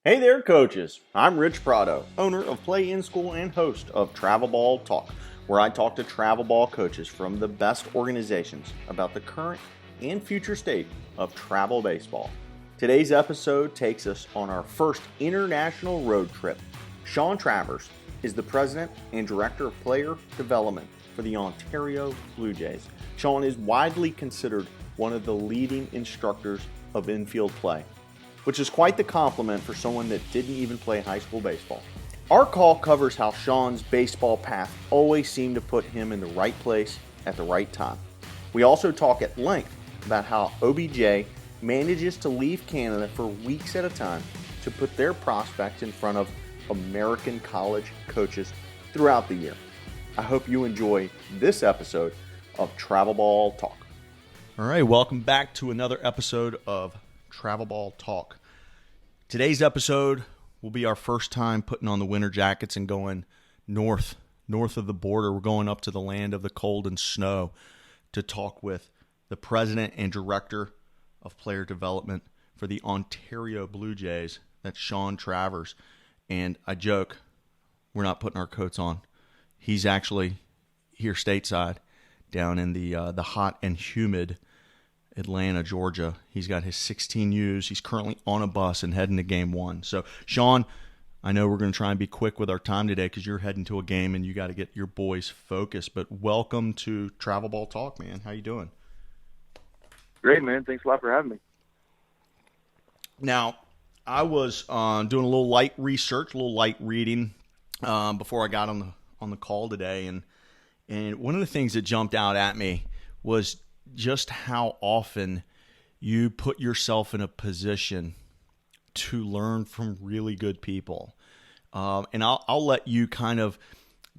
Hey there, coaches. I'm Rich Prado, owner of Play In School and host of Travel Ball Talk, where I talk to travel ball coaches from the best organizations about the current and future state of travel baseball. Today's episode takes us on our first international road trip. Shaun Travers is the president and director of player development for the Ontario Blue Jays. Shaun is widely considered one of the leading instructors of infield play, which is quite the compliment for someone that didn't even play high school baseball. Our call covers how Shaun's baseball path always seemed to put him in the right place at the right time. We also talk at length about how OBJ manages to leave Canada for weeks at a time to put their prospects in front of American college coaches throughout the year. I hope you enjoy this episode of Travel Ball Talk. All right, welcome back to another episode of Travel Ball Talk. Today's episode will be our first time putting on the winter jackets and going north of the border. We're going up to the land of the cold and snow to talk with the president and director of player development for the Ontario Blue Jays. That's Shaun Travers. And I joke, we're not putting our coats on. He's actually here stateside down in the hot and humid Atlanta, Georgia. He's got his 16 U's. He's currently on a bus and heading to game one. So, Shaun, I know we're going to try and be quick with our time today because you're heading to a game and you got to get your boys focused. But welcome to Travel Ball Talk, man. How you doing? Great, man. Thanks a lot for having me. Now, I was doing a little light research, a little light reading before I got on the call today, and one of the things that jumped out at me was just how often you put yourself in a position to learn from really good people. And I'll let you kind of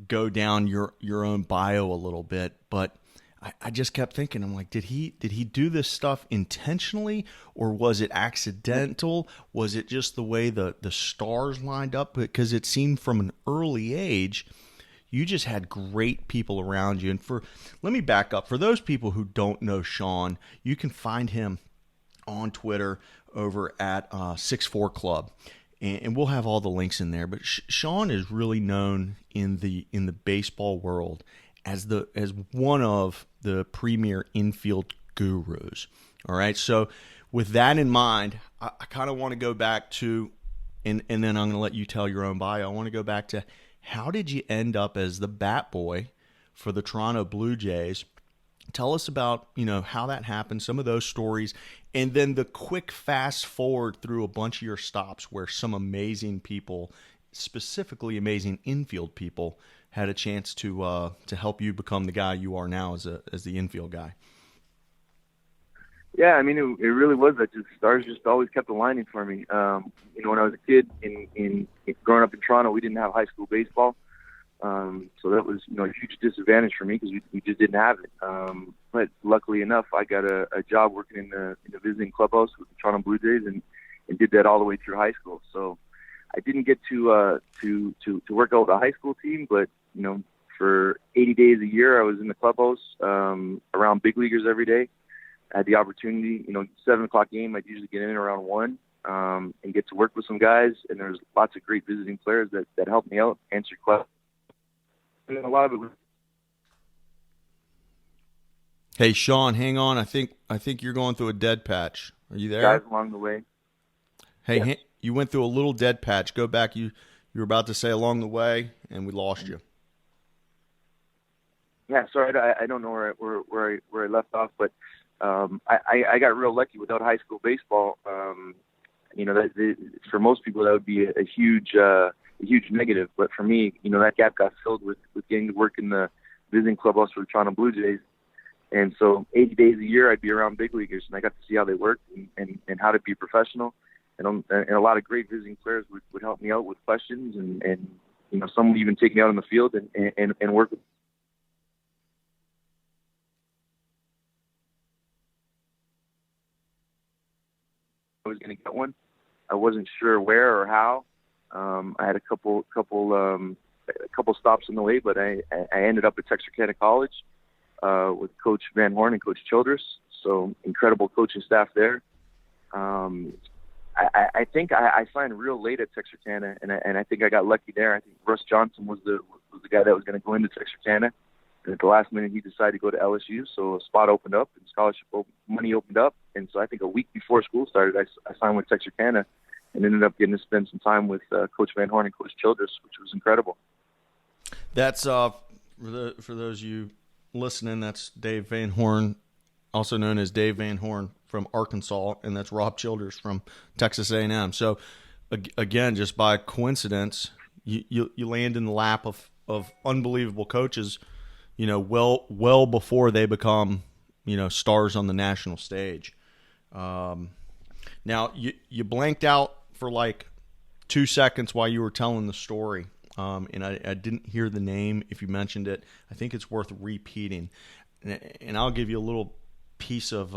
go down your own bio a little bit, but I just kept thinking, I'm like, did he do this stuff intentionally, or was it accidental? Was it just the way the stars lined up? Because it seemed from an early age you just had great people around you. And let me back up. For those people who don't know Shaun, you can find him on Twitter over at 64 Club. And we'll have all the links in there. But Shaun is really known in the baseball world as one of the premier infield gurus. All right. So with that in mind, I kind of want to go back to, and then I'm going to let you tell your own bio. I want to go back to, how did you end up as the bat boy for the Toronto Blue Jays? Tell us about, how that happened, some of those stories, and then the quick fast forward through a bunch of your stops where some amazing people, specifically amazing infield people, had a chance to help you become the guy you are now as the infield guy. Yeah, I mean, it really was that stars just always kept aligning for me. When I was a kid, in growing up in Toronto, we didn't have high school baseball, so that was a huge disadvantage for me because we just didn't have it. But luckily enough, I got a job working in the visiting clubhouse with the Toronto Blue Jays, and did that all the way through high school. So I didn't get to work out with a high school team, but for 80 days a year, I was in the clubhouse around big leaguers every day. I had the opportunity, 7 o'clock game, I'd usually get in around 1 and get to work with some guys. And there's lots of great visiting players that helped me out, answer questions. And a lot of it was. Hey, Shaun, hang on. I think you're going through a dead patch. Are you there? Guys along the way. Hey, yes. You went through a little dead patch. Go back. You were about to say along the way, and we lost you. Yeah, sorry, I don't know where I left off, but I got real lucky without high school baseball. For most people that would be a huge negative, but for me, that gap got filled with getting to work in the visiting clubhouse for the Toronto Blue Jays. And so 80 days a year, I'd be around big leaguers, and I got to see how they worked and how to be professional. And a lot of great visiting players would help me out with questions, and some would even take me out on the field and work with. I was going to get one. I wasn't sure where or how. I had a couple stops on the way, but I ended up at Texarkana College with Coach Van Horn and Coach Childress. So incredible coaching staff there. I think I signed real late at Texarkana, and I think I got lucky there. I think Russ Johnson was the guy that was going to go into Texarkana, and at the last minute he decided to go to LSU, so a spot opened up and scholarship money opened up, and so I think a week before school started, I signed with Texarkana, and ended up getting to spend some time with Coach Van Horn and Coach Childress, which was incredible. That's for those of you listening. That's Dave Van Horn, also known as Dave Van Horn from Arkansas, and that's Rob Childress from Texas A&M. So, again, just by coincidence, you land in the lap of unbelievable coaches, well before they become, stars on the national stage. Now, you blanked out for like 2 seconds while you were telling the story, and I didn't hear the name if you mentioned it. I think it's worth repeating, and I'll give you a little piece of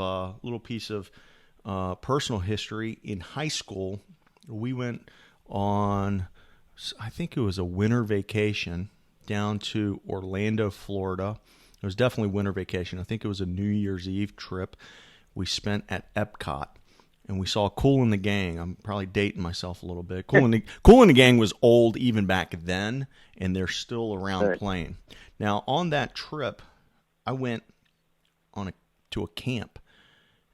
personal history. In high school, we went on, I think it was a winter vacation down to Orlando, Florida. It was definitely winter vacation. I think it was a New Year's Eve trip we spent at Epcot, and we saw Kool and the Gang. I'm probably dating myself a little bit. Kool and the Gang was old even back then, and they're still around playing. Now, on that trip, I went to a camp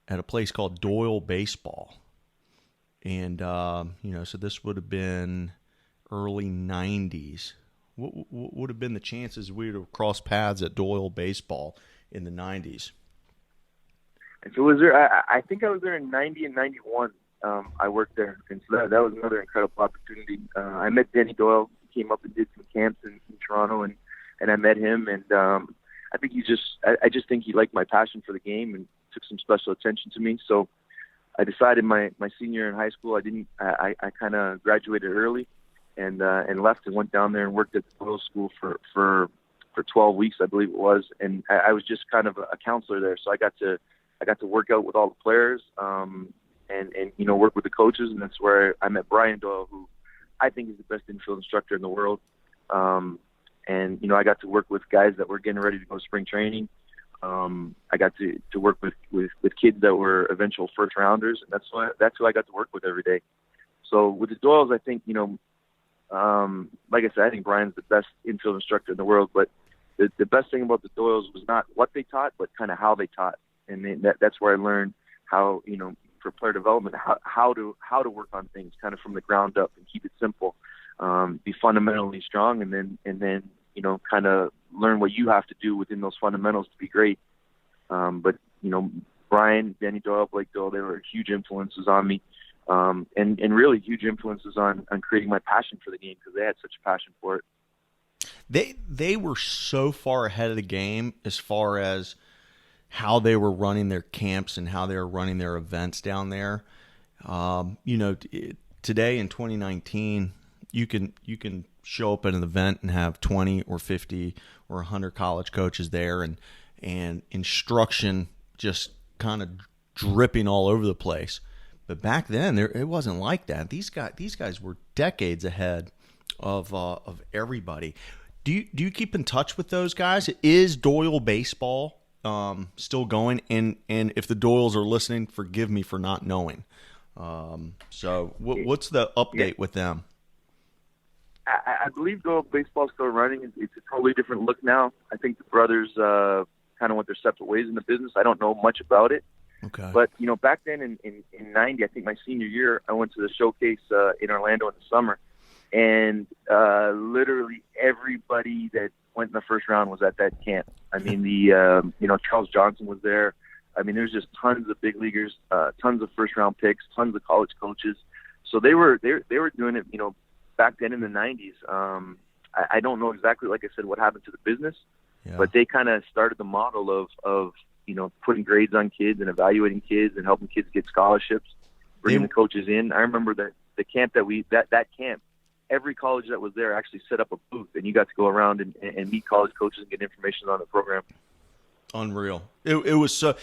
at a place called Doyle Baseball. And, so this would have been early 90s. What would have been the chances we would have crossed paths at Doyle Baseball in the 90s? If it was there, I think I was there in 90 and 91. I worked there, and so that was another incredible opportunity. I met Danny Doyle. He came up and did some camps in Toronto, and I met him, and I think I just think he liked my passion for the game and took some special attention to me. So I decided my senior year in high school, I kind of graduated early and left and went down there and worked at the Doyle School for 12 weeks, I believe it was. And I was just kind of a counselor there. So I got to work out with all the players, and work with the coaches. And that's where I met Brian Doyle, who I think is the best infield instructor in the world. And I got to work with guys that were getting ready to go to spring training. I got to work with kids that were eventual first rounders, and that's who I got to work with every day. So with the Doyles, I think like I said, I think Brian's the best infield instructor in the world. But the best thing about the Doyles was not what they taught, but kind of how they taught, and that's where I learned how for player development how to work on things kind of from the ground up and keep it simple. Be fundamentally strong, and then kind of learn what you have to do within those fundamentals to be great. But Brian, Danny Doyle, Blake Doyle, they were huge influences on me, and really huge influences on creating my passion for the game, because they had such a passion for it. They were so far ahead of the game as far as how they were running their camps and how they were running their events down there. Today in 2019. You can show up at an event and have 20 or 50 or 100 college coaches there, and instruction just kind of dripping all over the place. But back then, it wasn't like that. These guys were decades ahead of everybody. Do you keep in touch with those guys? Is Doyle Baseball still going? And if the Doyles are listening, forgive me for not knowing. So what's the update with them? I believe Doyle Baseball is still running. It's a totally different look now. I think the brothers kind of went their separate ways in the business. I don't know much about it. Okay. But, back then in 90, I think my senior year, I went to the showcase in Orlando in the summer. And literally everybody that went in the first round was at that camp. I mean, Charles Johnson was there. I mean, there's just tons of big leaguers, tons of first-round picks, tons of college coaches. So they were doing it, back then in the 90s. I don't know exactly, like I said, what happened to the business, but they kind of started the model of putting grades on kids and evaluating kids and helping kids get scholarships, bringing the coaches in. I remember that the camp that camp, every college that was there actually set up a booth, and you got to go around and meet college coaches and get information on the program. Unreal. It was so.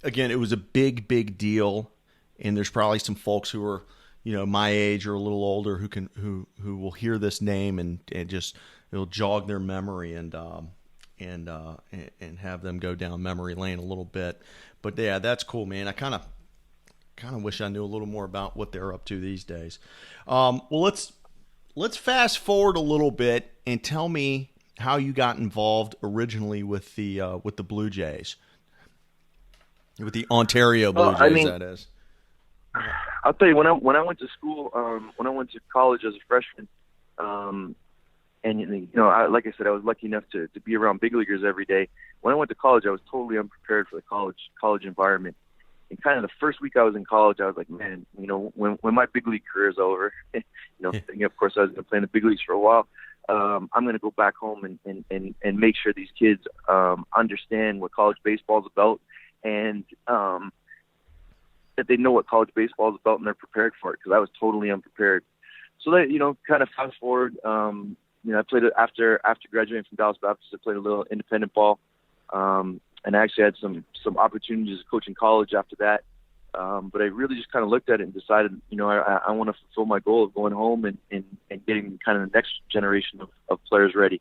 Again, it was a big deal, and there's probably some folks who are my age or a little older who will hear this name and just it'll jog their memory and have them go down memory lane a little bit. But yeah, that's cool, man. I kind of kind of wish I knew a little more about what they're up to these days. Well, let's fast forward a little bit and tell me how you got involved originally with the Blue Jays, with the Ontario Blue Jays. That is. I'll tell you, when I went to school, when I went to college as a freshman, and like I said, I was lucky enough to be around big leaguers every day. When I went to college, I was totally unprepared for the college environment. And kind of the first week I was in college, I was like, man, when my big league career is over, thinking, of course I was going to play in the big leagues for a while. I'm going to go back home and make sure these kids understand what college baseball is about, and that they know what college baseball is about and they're prepared for it, because I was totally unprepared. So that, kind of fast forward, I played it after graduating from Dallas Baptist. I played a little independent ball. And I actually had some opportunities to coach in college after that. But I really just kind of looked at it and decided, I want to fulfill my goal of going home and getting kind of the next generation of players ready.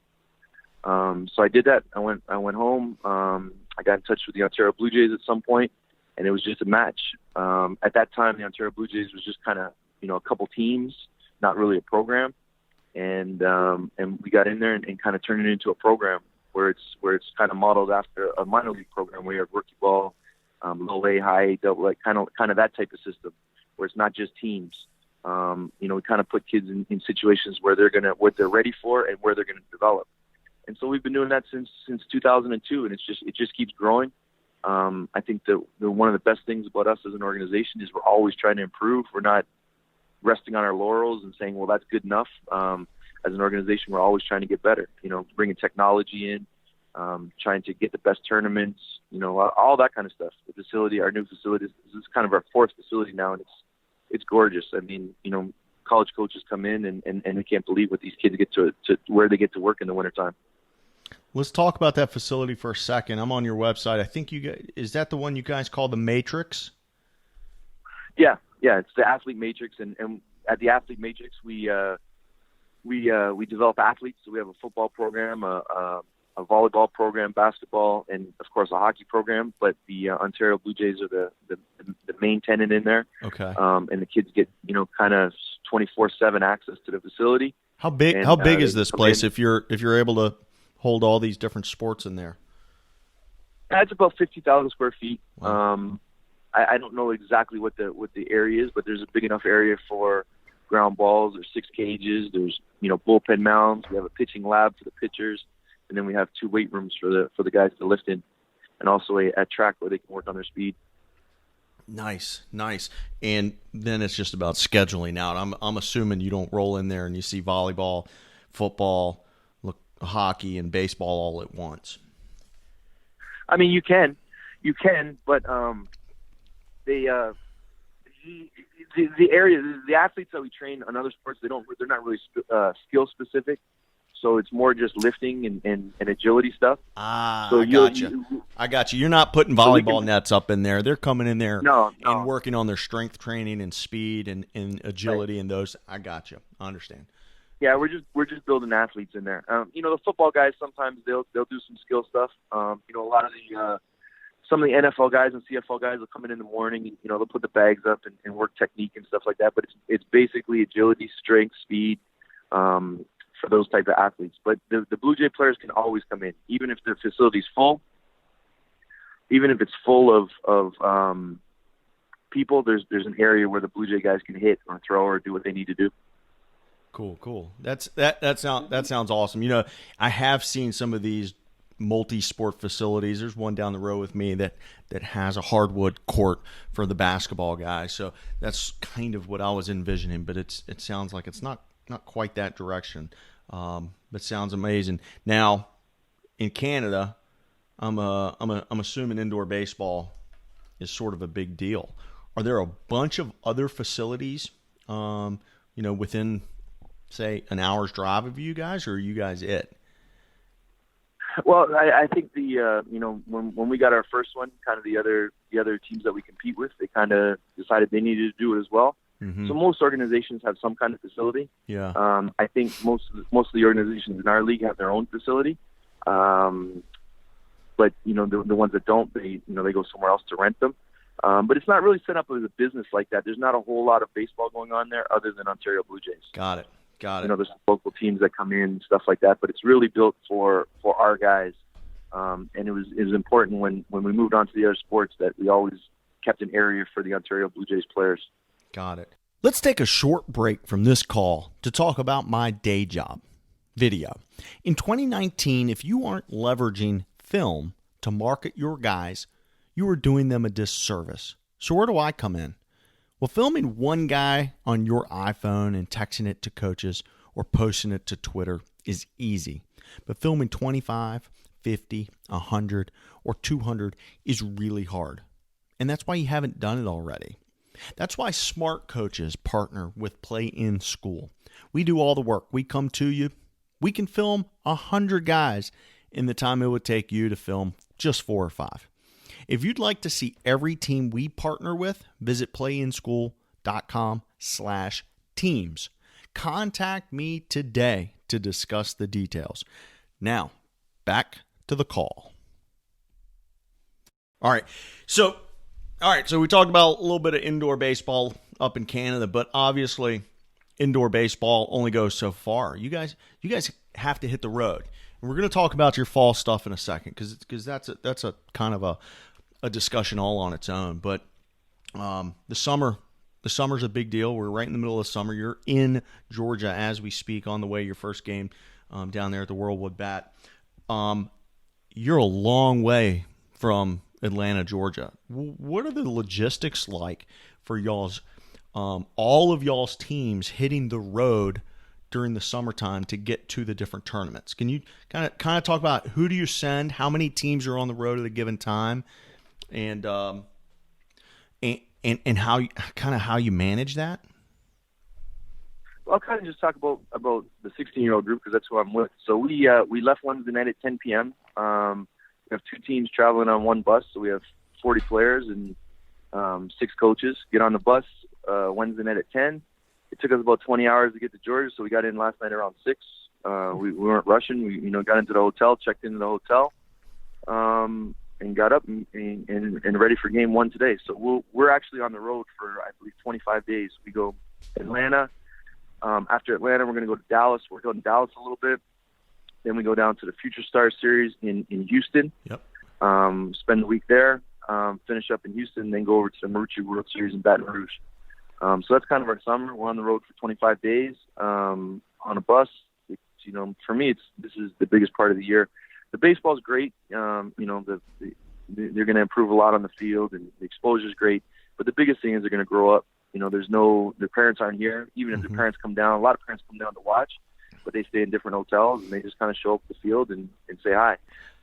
So I did that. I went home. I got in touch with the Ontario Blue Jays at some point, and it was just a match. At that time, the Ontario Blue Jays was just kind of, a couple teams, not really a program. And we got in there and kind of turned it into a program where it's kind of modeled after a minor league program where you have rookie ball, low A, high A, double A, kind of that type of system where it's not just teams. We kind of put kids in situations where what they're ready for and where they're going to develop. And so we've been doing that since 2002, and it just keeps growing. I think that one of the best things about us as an organization is we're always trying to improve. We're not resting on our laurels and saying, well, that's good enough. As an organization, we're always trying to get better, bringing technology in, trying to get the best tournaments, all that kind of stuff. The facility, our new facility, this is kind of our fourth facility now, and it's gorgeous. I mean, college coaches come in and we can't believe what these kids get to where they get to work in the wintertime. Let's talk about that facility for a second. I'm on your website. I think is that the one you guys call the Matrix? Yeah, it's the Athlete Matrix, and at the Athlete Matrix, we develop athletes. So we have a football program, a volleyball program, basketball, and of course a hockey program. But the Ontario Blue Jays are the main tenant in there. Okay. And the kids get kind of 24/7 access to the facility. How big is this place if you're able to hold all these different sports in there? It's about 50,000 square feet. Wow. I don't know exactly what the area is, but there's a big enough area for ground balls. There's 6 cages. There's bullpen mounds. We have a pitching lab for the pitchers, and then we have 2 weight rooms for the guys to lift in, and also a track where they can work on their speed. Nice. And then it's just about scheduling out. I'm assuming you don't roll in there and you see volleyball, football, hockey, and baseball all at once. I mean, you can, but the athletes that we train on other sports, they're not really skill specific. So it's more just lifting and agility stuff. So I got you. You're not putting volleyball nets up in there. They're coming in there and working on their strength training and speed and agility, right. And those. I got you. I understand. Yeah, we're just building athletes in there. The football guys, sometimes they'll do some skill stuff. A lot of some of the NFL guys and CFL guys will come in the morning and they'll put the bags up and work technique and stuff like that. But it's basically agility, strength, speed for those type of athletes. But the Blue Jay players can always come in, even if their facility's full. Even if it's full of people, there's an area where the Blue Jay guys can hit or throw or do what they need to do. Cool. That sounds awesome. I have seen some of these multi-sport facilities. There's one down the road with me that has a hardwood court for the basketball guys. So that's kind of what I was envisioning, but it sounds like it's not quite that direction. But sounds amazing. Now, in Canada, I'm assuming indoor baseball is sort of a big deal. Are there a bunch of other facilities, within, say, an hour's drive of you guys, or are you guys it? Well, I think when we got our first one, kind of the other teams that we compete with, they kind of decided they needed to do it as well. Mm-hmm. So most organizations have some kind of facility. Yeah. I think most of the organizations in our league have their own facility. But the ones that don't, they go somewhere else to rent them. But it's not really set up as a business like that. There's not a whole lot of baseball going on there other than Ontario Blue Jays. Got it. There's local teams that come in and stuff like that, but it's really built for our guys. And it was important when we moved on to the other sports that we always kept an area for the Ontario Blue Jays players. Got it. Let's take a short break from this call to talk about my day job, video. In 2019, if you aren't leveraging film to market your guys, you are doing them a disservice. So where do I come in? Well, filming one guy on your iPhone and texting it to coaches or posting it to Twitter is easy. But filming 25, 50, 100, or 200 is really hard. And that's why you haven't done it already. That's why smart coaches partner with Play in School. We do all the work. We come to you. We can film 100 guys in the time it would take you to film just 4 or 5. If you'd like to see every team we partner with, visit playinschool.com/teams. Contact me today to discuss the details. Now, back to the call. All right, so we talked about a little bit of indoor baseball up in Canada, but obviously indoor baseball only goes so far. You guys have to hit the road. And we're going to talk about your fall stuff in a second because that's a kind of a discussion all on its own. But the summer's a big deal. We're right in the middle of summer. You're in Georgia as we speak on the way your first game down there at the Worldwood Bat. You're a long way from Atlanta, Georgia. What are the logistics like for y'all's all of y'all's teams hitting the road during the summertime to get to the different tournaments? Can you kind of talk about who do you send, how many teams are on the road at a given time, and how you manage that? Well, I'll kind of just talk about the 16-year-old group because that's who I'm with. So we left Wednesday night at 10 p.m. We have 2 teams traveling on one bus, so we have 40 players and 6 coaches. Get on the bus Wednesday night at 10. It took us about 20 hours to get to Georgia, so we got in last night around 6. We weren't rushing. We got into the hotel, checked into the hotel, and got up and ready for game 1 today. So we're actually on the road for, I believe, 25 days. We go Atlanta. After Atlanta, we're going to go to Dallas. We're going to Dallas a little bit. Then we go down to the Future Stars Series in Houston. Yep. Spend the week there. Finish up in Houston, then go over to the Marucci World Series in Baton Rouge. So that's kind of our summer. We're on the road for 25 days on a bus. It's, for me, this is the biggest part of the year. The baseball's great. They're going to improve a lot on the field, and the exposure's great. But the biggest thing is they're going to grow up. Their parents aren't here. Even if their parents come down, a lot of parents come down to watch, but they stay in different hotels, and they just kind of show up at the field and say hi.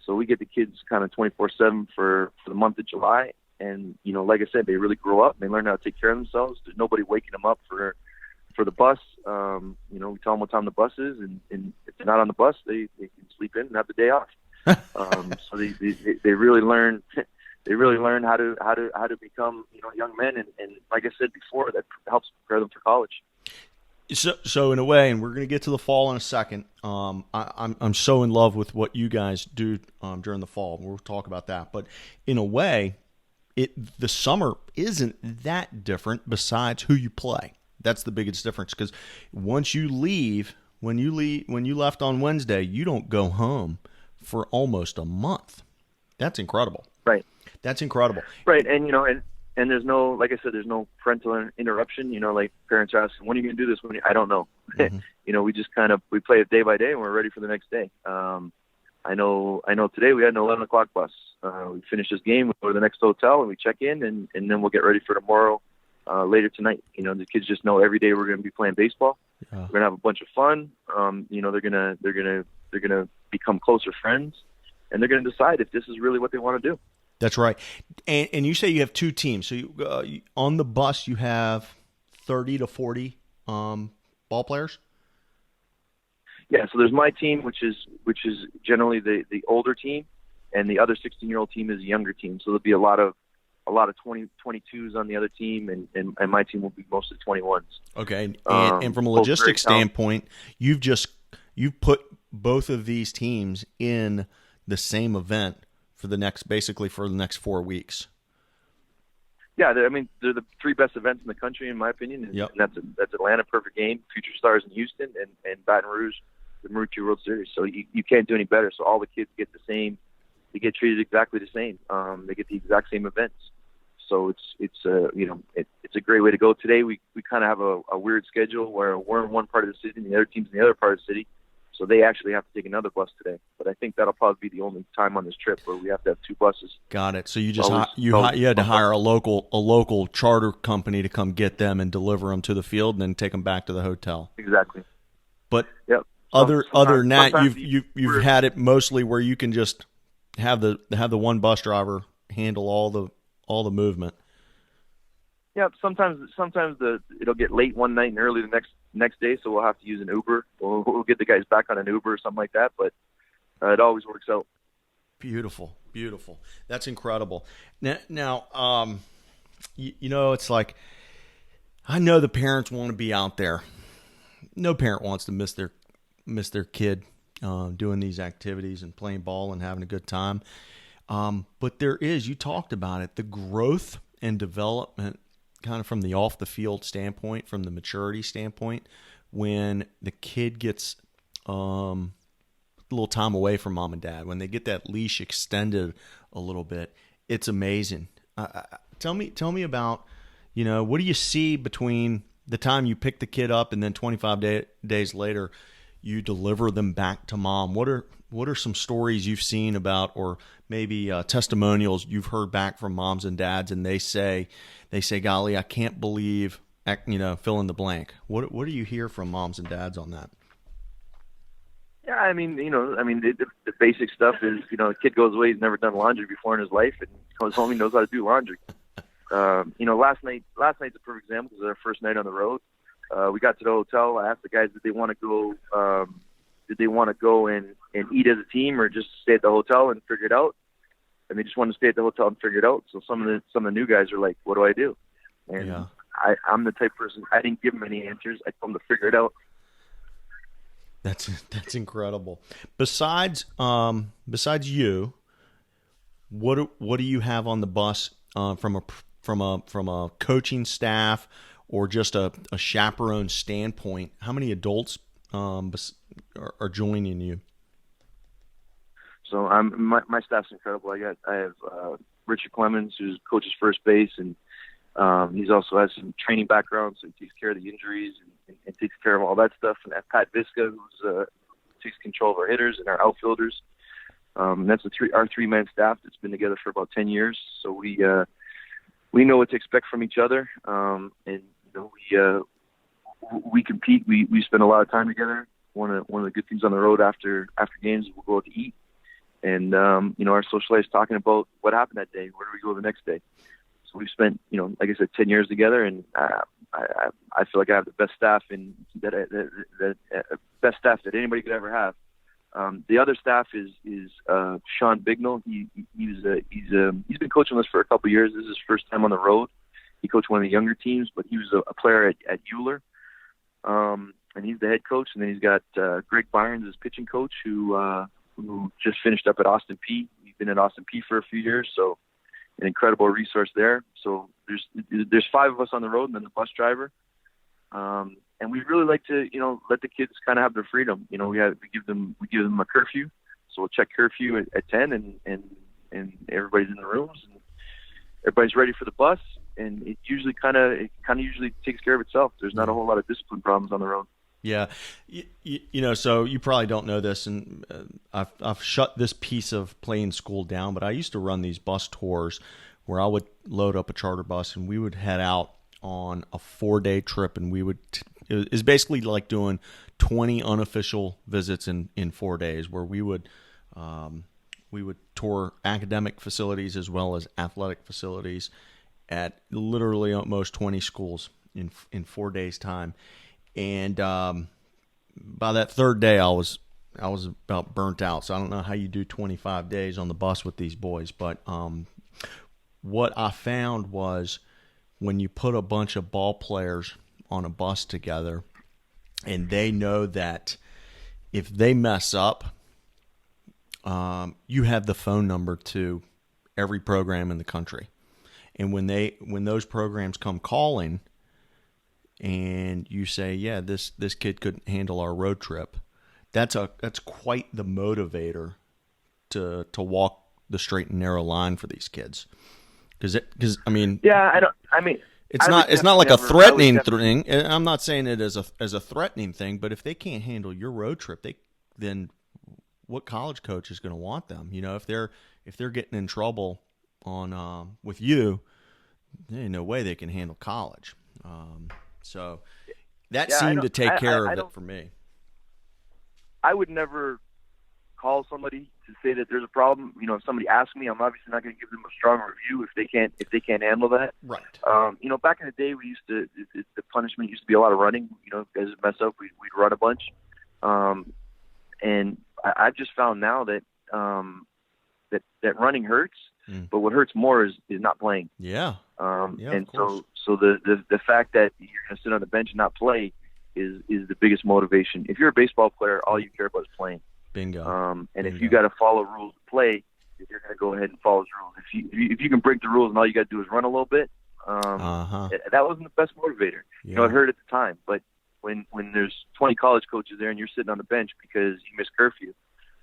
So we get the kids kind of 24/7 for the month of July. And, like I said, they really grow up. They learn how to take care of themselves. There's nobody waking them up for the bus. We tell them what time the bus is, and if they're not on the bus, they can sleep in and have the day off. So they really learn. They really learn how to become young men, and like I said before, that helps prepare them for college. So in a way, and we're going to get to the fall in a second. I'm so in love with what you guys do during the fall. We'll talk about that, but in a way, the summer isn't that different. Besides who you play, that's the biggest difference. Because once you leave, when you left on Wednesday, you don't go home for almost a month. That's incredible. Right. That's incredible. Right, and and there's no, like I said, there's no parental interruption. Like parents are asking, when are you going to do this? I don't know. Mm-hmm. We just we play it day by day, and we're ready for the next day. I know today we had an 11 o'clock bus. We finish this game, we go to the next hotel, and we check in, and then we'll get ready for tomorrow, later tonight. The kids just know every day we're going to be playing baseball. Yeah. We're going to have a bunch of fun. They're gonna become closer friends, and they're going to decide if this is really what they want to do. That's right. And you say you have 2 teams. So on the bus you have 30 to 40 ball players? Yeah, so there's my team, which is generally the older team, and the other 16-year-old team is a younger team. So there'll be a lot of 22s on the other team, and my team will be mostly 21s. Okay. And from a logistics standpoint, you've put both of these teams in the same event for the next 4 weeks. Yeah, I mean, they're the three best events in the country, in my opinion. And, Yep. and that's Atlanta, Perfect Game, Future Stars in Houston, and Baton Rouge, the Marucci World Series. So you can't do any better. So all the kids get the same. They get treated exactly the same. They get the exact same events. So it's a great way to go. Today we kind of have a weird schedule where we're in one part of the city and the other team's in the other part of the city. So they actually have to take another bus today. But I think that'll probably be the only time on this trip where we have to have two buses. Got it. So you just you had to hire a local charter company to come get them and deliver them to the field and then take them back to the hotel. Exactly. But yep. Other than that, you've had it mostly where you can just have the one bus driver handle all the movement. Yeah, sometimes it'll get late one night and early the next day, so we'll have to use an Uber. We'll get the guys back on an Uber or something like that, but it always works out. Beautiful. That's incredible. Now, it's like I know the parents want to be out there. No parent wants to miss their kid doing these activities and playing ball and having a good time. But there is, you talked about it, the growth and development kind of from the off the field standpoint, from the maturity standpoint, when the kid gets a little time away from mom and dad, when they get that leash extended a little bit, it's amazing. Tell me about, what do you see between the time you pick the kid up and then 25 days later you deliver them back to mom? What are some stories you've seen about, or maybe testimonials you've heard back from moms and dads, and they say, golly, I can't believe, fill in the blank. What do you hear from moms and dads on that? Yeah, the basic stuff is, the kid goes away, he's never done laundry before in his life, and comes home, he knows how to do laundry. Last night's a perfect example because it was our first night on the road. We got to the hotel. I asked the guys, did they want to go and eat as a team or just stay at the hotel and figure it out? And they just wanted to stay at the hotel and figure it out. So some of the new guys are like, what do I do? And yeah. I'm the type of person, I didn't give them any answers. I told them to figure it out. That's incredible. Besides you, what do you have on the bus from a coaching staff or just a chaperone standpoint? How many adults are joining you? So my staff's incredible. I have Richard Clemens, who's coaches first base, and he's also has some training background, so he takes care of the injuries and takes care of all that stuff. And I have Pat Visca, who's takes control of our hitters and our outfielders. And that's our three-man staff that's been together for about 10 years. So we know what to expect from each other, and we compete. We spend a lot of time together. One of the good things on the road after games, we'll go out to eat, and our socialites talking about what happened that day. Where do we go the next day? So we've spent, like I said, 10 years together, and I feel like I have the best staff best staff that anybody could ever have. The other staff is Shaun Bignell. He's been coaching us for a couple of years. This is his first time on the road. He coached one of the younger teams, but he was a player at Euler, and he's the head coach. And then he's got Greg Byron, his pitching coach, who just finished up at Austin Peay. He's been at Austin Peay for a few years, so an incredible resource there. So there's 5 of us on the road, and then the bus driver. And we really like to, let the kids kind of have their freedom. We give them a curfew, so we'll check curfew at 10, and everybody's in the rooms, and everybody's ready for the bus, and it usually kind of takes care of itself. There's not a whole lot of discipline problems on the road. Yeah, so you probably don't know this, and I've shut this piece of playing school down, but I used to run these bus tours where I would load up a charter bus and we would head out on a 4-day trip, and it was basically like doing 20 unofficial visits in 4 days, where we would tour academic facilities as well as athletic facilities at literally almost 20 schools in 4 days' time. And by that third day, I was about burnt out. So I don't know how you do 25 days on the bus with these boys, but what I found was when you put a bunch of ball players on a bus together, and they know that if they mess up, you have the phone number to every program in the country. And when those programs come calling, and you say, yeah, this kid couldn't handle our road trip, that's quite the motivator to walk the straight and narrow line for these kids. Because I mean, yeah, it's not like a threatening thing. I'm not saying it as a threatening thing, but if they can't handle your road trip, then what college coach is going to want them? You know, if they're getting in trouble on with you, there ain't no way they can handle college. So that seemed to take care of it for me. I would never call somebody to say that there's a problem. You know, if somebody asks me, I'm obviously not going to give them a strong review if they can't handle that. Right. You know, back in the day, the punishment used to be a lot of running. You know, guys would mess up, we'd run a bunch. And I've just found now that that running hurts, but what hurts more is not playing. Yeah. And so the fact that you're going to sit on the bench and not play is the biggest motivation. If you're a baseball player, all you care about is playing. Bingo. And if you got to follow rules to play, you're going to go ahead and follow the rules. If you can break the rules and all you got to do is run a little bit, that wasn't the best motivator. Yeah. You know, it hurt at the time, but when there's 20 college coaches there and you're sitting on the bench because you missed curfew,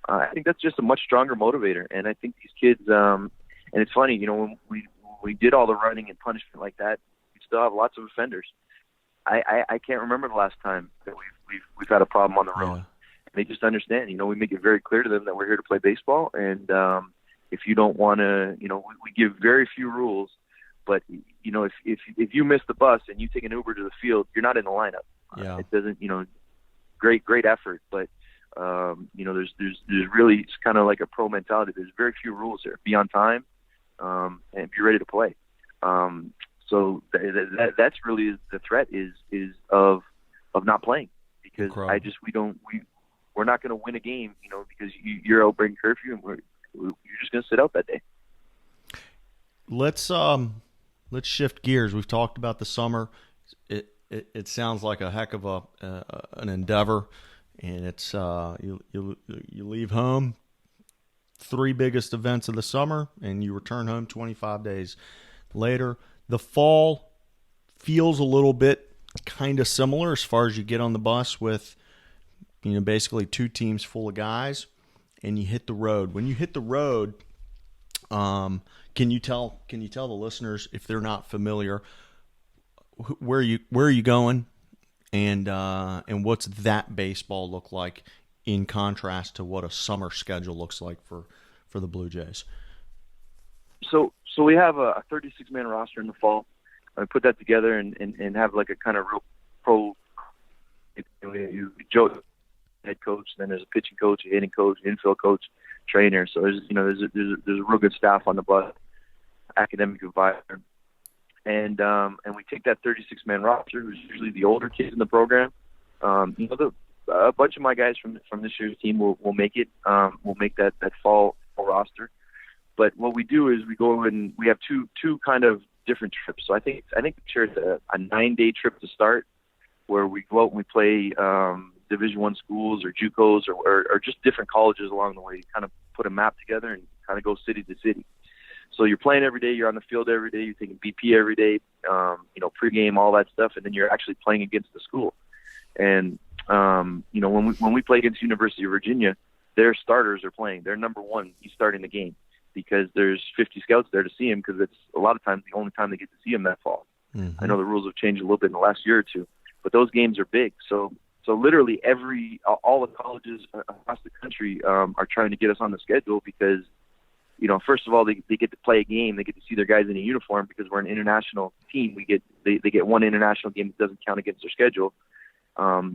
I think that's just a much stronger motivator. And I think these kids, and it's funny, you know, when we did all the running and punishment like that, we still have lots of offenders. I can't remember the last time that we've had a problem on the road. Yeah. They just understand, you know, we make it very clear to them that we're here to play baseball. And if you don't want to, you know, we give very few rules, but, you know, if you miss the bus and you take an Uber to the field, you're not in the lineup. Yeah. It doesn't, you know, great effort, but, you know, there's really, it's kind of like a pro mentality. There's very few rules there. Be on time and be ready to play. So that's really the threat is of not playing, because we're not going to win a game, you know, because you're out breaking curfew and you're just going to sit out that day. Let's shift gears. We've talked about the summer. It sounds like a heck of an endeavor, and it's you leave home 3 biggest events of the summer, and you return home 25 days later. The fall feels a little bit kind of similar as far as you get on the bus with, you know, basically 2 teams full of guys, and you hit the road. When you hit the road, can you tell the listeners, if they're not familiar, where are you going, and what's that baseball look like in contrast to what a summer schedule looks like for the Blue Jays? So we have a 36-man roster in the fall. I put that together and have like a kind of real pro. Joe, head coach, then there's a pitching coach, a hitting coach, infield coach, trainer. So there's a real good staff on the bus, academic advisor, and we take that 36-man roster, who's usually the older kids in the program. You know, a bunch of my guys from this year's team will make it. We'll make that fall roster. But what we do is we go and we have two kind of different trips. So I think sure it's a 9-day trip to start, where we go out and we play Division I schools or JUCOs or just different colleges along the way. You kind of put a map together and kind of go city to city. So you're playing every day, you're on the field every day, you're taking BP every day, you know, pregame, all that stuff, and then you're actually playing against the school. And you know, when we play against University of Virginia, their starters are playing. They're number 1. He's starting the game, because there's 50 scouts there to see him, because it's a lot of times the only time they get to see him that fall. Mm-hmm. I know the rules have changed a little bit in the last year or two, but those games are big. So literally all the colleges across the country are trying to get us on the schedule, because, you know, first of all, they get to play a game, they get to see their guys in a uniform, because we're an international team. They get one international game that doesn't count against their schedule.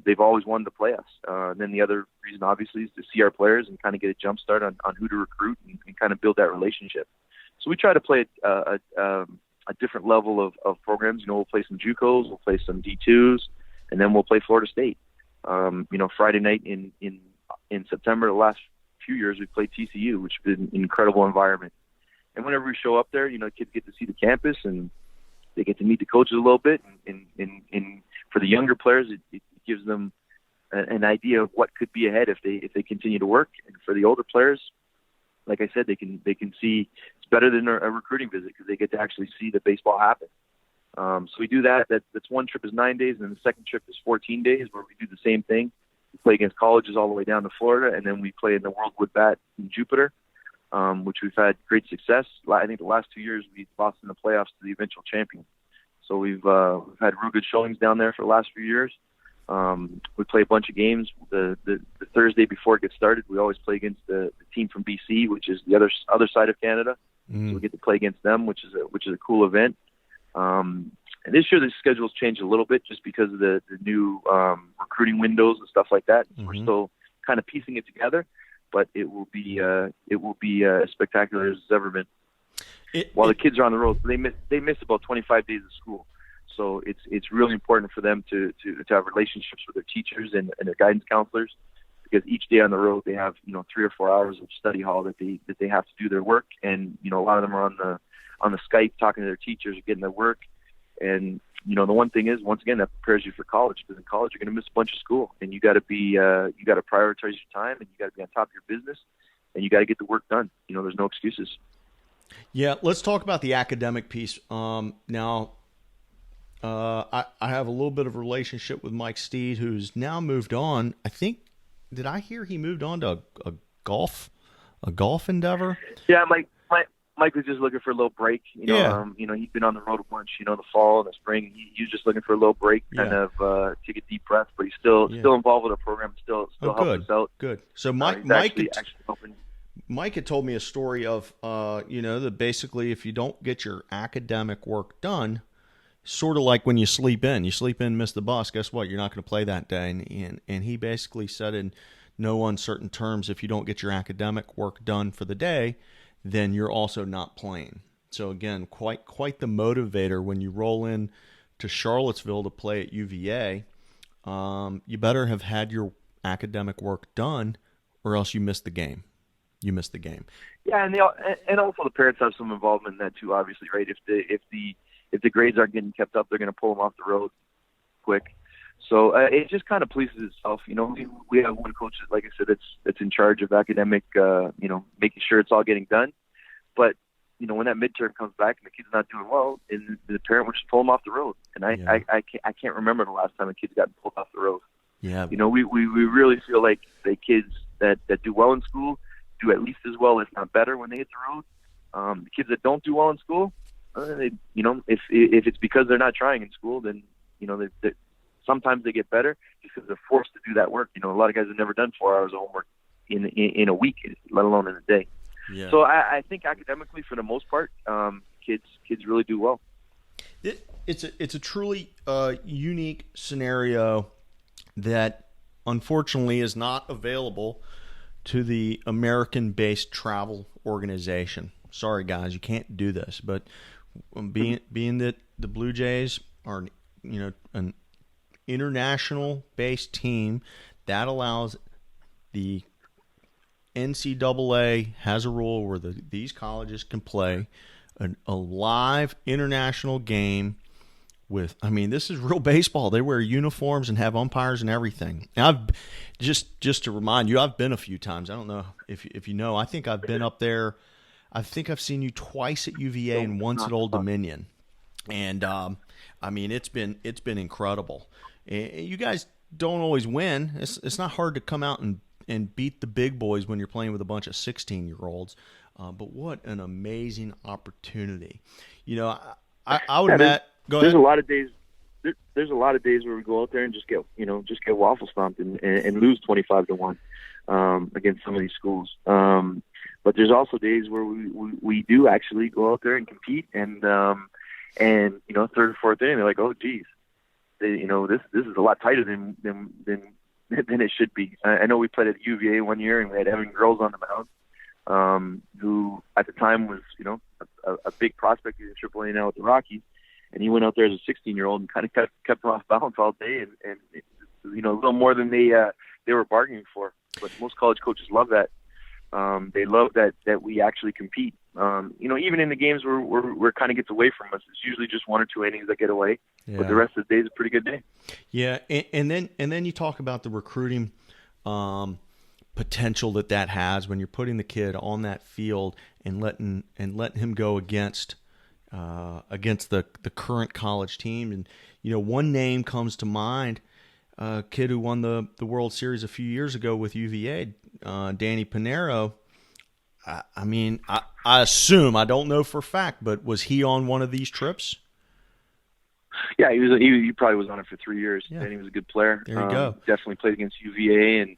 They've always wanted to play us. And then the other reason, obviously, is to see our players and kind of get a jump start on who to recruit and kind of build that relationship. So we try to play a different level of programs. You know, we'll play some JUCOs, we'll play some D2s, and then we'll play Florida State. You know, Friday night in September, the last few years, we played TCU, which has been an incredible environment. And whenever we show up there, you know, kids get to see the campus and they get to meet the coaches a little bit. And for the younger players, it gives them an idea of what could be ahead if they continue to work. And for the older players, like I said, they can see. It's better than a recruiting visit because they get to actually see the baseball happen. So we do that. That's one trip is 9 days, and then the second trip is 14 days, where we do the same thing. We play against colleges all the way down to Florida, and then we play in the World Wood Bat in Jupiter, which we've had great success. I think the last 2 years we've lost in the playoffs to the eventual champion. So we've had real good showings down there for the last few years. We play a bunch of games. The Thursday before it gets started, we always play against the team from BC, which is the other side of Canada. So we get to play against them, which is a cool event. And this year the schedule's changed a little bit just because of the new recruiting windows and stuff like that. So we're still kind of piecing it together, but it will be as spectacular as it's ever been. While the kids are on the road, they miss about 25 days of school. So it's really important for them to have relationships with their teachers and their guidance counselors, because each day on the road they have 3 or 4 hours of study hall that they have to do their work, and a lot of them are on the Skype talking to their teachers, getting their work. And the one thing is, once again, that prepares you for college, because in college you're going to miss a bunch of school, and you got to prioritize your time, and you got to be on top of your business, and you got to get the work done. There's no excuses. Yeah, let's talk about the academic piece. Now, I have a little bit of a relationship with Mike Steed, who's now moved on. I think, did I hear he moved on to a golf endeavor? Yeah, Mike was just looking for a little break. He's been on the road a bunch, the fall and the spring. He was just looking for a little break, take a deep breath, but he's still involved with the program, still helping us out. Good. So Mike had told me a story of, that basically if you don't get your academic work done, sort of like when you sleep in, miss the bus, guess what? You're not going to play that day. And he basically said in no uncertain terms, if you don't get your academic work done for the day, then you're also not playing. So again, quite the motivator when you roll in to Charlottesville to play at UVA. You better have had your academic work done, or else you missed the game. Yeah, and also the parents have some involvement in that too. Obviously, right? If the grades aren't getting kept up, they're going to pull them off the road quick. So it just kind of polices itself. We have one coach, like I said, that's in charge of academic, making sure it's all getting done. But when that midterm comes back and the kid's not doing well, and the parent will just pull them off the road. And I can't remember the last time a kid's gotten pulled off the road. Yeah. We really feel like the kids that do well in school do at least as well, if not better, when they hit the road. The kids that don't do well in school, if it's because they're not trying in school, then they sometimes they get better just because they're forced to do that work. A lot of guys have never done 4 hours of homework in a week, let alone in a day. Yeah. So I think academically, for the most part, kids really do well. It's a truly unique scenario that unfortunately is not available to the American-based travel organization. Sorry, guys, you can't do this. But being that the Blue Jays are an international-based team, that allows the NCAA has a rule where these colleges can play a live international game with, this is real baseball. They wear uniforms and have umpires and everything. Now, I've just to remind you, I've been a few times. I don't know if you know. I think I've been up there. I think I've seen you twice at UVA and once at Old Dominion, and it's been incredible. You guys don't always win. It's not hard to come out and beat the big boys when you're playing with a bunch of 16-year-olds. But what an amazing opportunity! I would bet. Go ahead. There's a lot of days. There's a lot of days where we go out there and just get waffle stomped and lose 25-1 against some of these schools. But there's also days where we do actually go out there and compete, and third or fourth inning they're like, oh geez, this is a lot tighter than it should be. I know we played at UVA one year and we had Evan Groves on the mound, who at the time was a big prospect in AAA now with the Rockies. And he went out there as a 16-year-old and kind of kept them off balance all day, and a little more than they were bargaining for. But most college coaches love that. They love that we actually compete. Even in the games where kind of gets away from us, it's usually just 1 or 2 innings that get away. Yeah. But the rest of the day is a pretty good day. Yeah, and then you talk about the recruiting potential that has when you're putting the kid on that field and letting him go against the current college team. And one name comes to mind, a kid who won the World Series a few years ago with UVA, Danny Pinero. I mean, I assume, I don't know for a fact, but was he on one of these trips? Yeah, he probably was on it for 3 years. Yeah. And he was a good player. There you go. Definitely played against UVA, and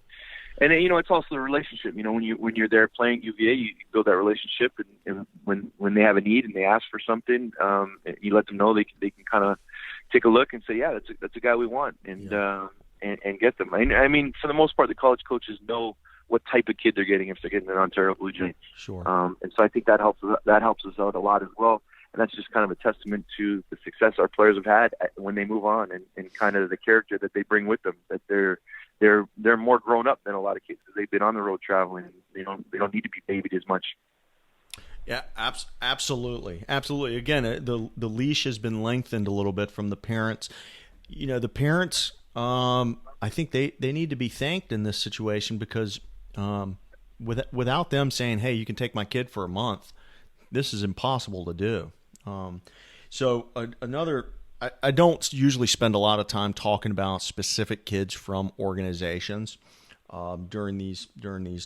it's also the relationship. When you're there playing UVA, you build that relationship, and when they have a need and they ask for something, you let them know they can kind of take a look and say, yeah, that's a guy we want, and get them. I mean, for the most part, the college coaches know what type of kid they're getting if they're getting an Ontario Blue Jay. Sure. And so I think that helps us out a lot as well. And that's just kind of a testament to the success our players have had when they move on, and kind of the character that they bring with them. That they're more grown up than a lot of kids because they've been on the road traveling. They don't need to be babied as much. Yeah, absolutely. Again, the leash has been lengthened a little bit from the parents. The parents, I think they need to be thanked in this situation because without them saying, "Hey, you can take my kid for a month," this is impossible to do. I don't usually spend a lot of time talking about specific kids from organizations during these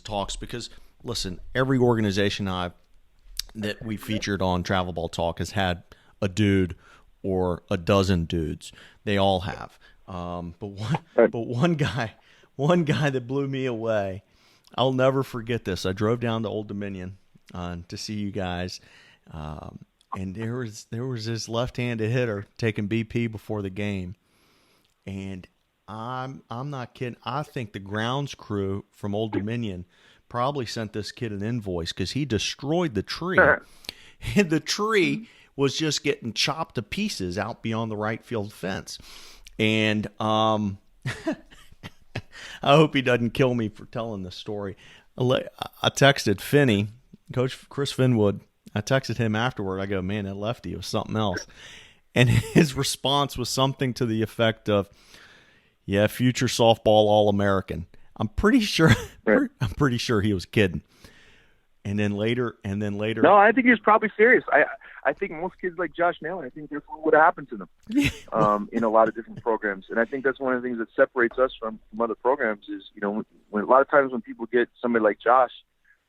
talks because, listen, every organization that we featured on Travel Ball Talk has had a dude or a dozen dudes. They all have. But one guy that blew me away, I'll never forget this. I drove down to Old Dominion to see you guys. And there was this left-handed hitter taking BP before the game, and I'm not kidding. I think the grounds crew from Old Dominion probably sent this kid an invoice because he destroyed the tree, and the tree was just getting chopped to pieces out beyond the right field fence. And I hope he doesn't kill me for telling this story. I texted Finney, Coach Chris Finwood. I texted him afterward. I go, man, that lefty was something else. And his response was something to the effect of, yeah, future softball All-American. I'm pretty sure he was kidding. And then later. No, I think he was probably serious. I think most kids like Josh Naylor, I think that's what would have happened to them in a lot of different programs. And I think that's one of the things that separates us from other programs is, when a lot of times when people get somebody like Josh,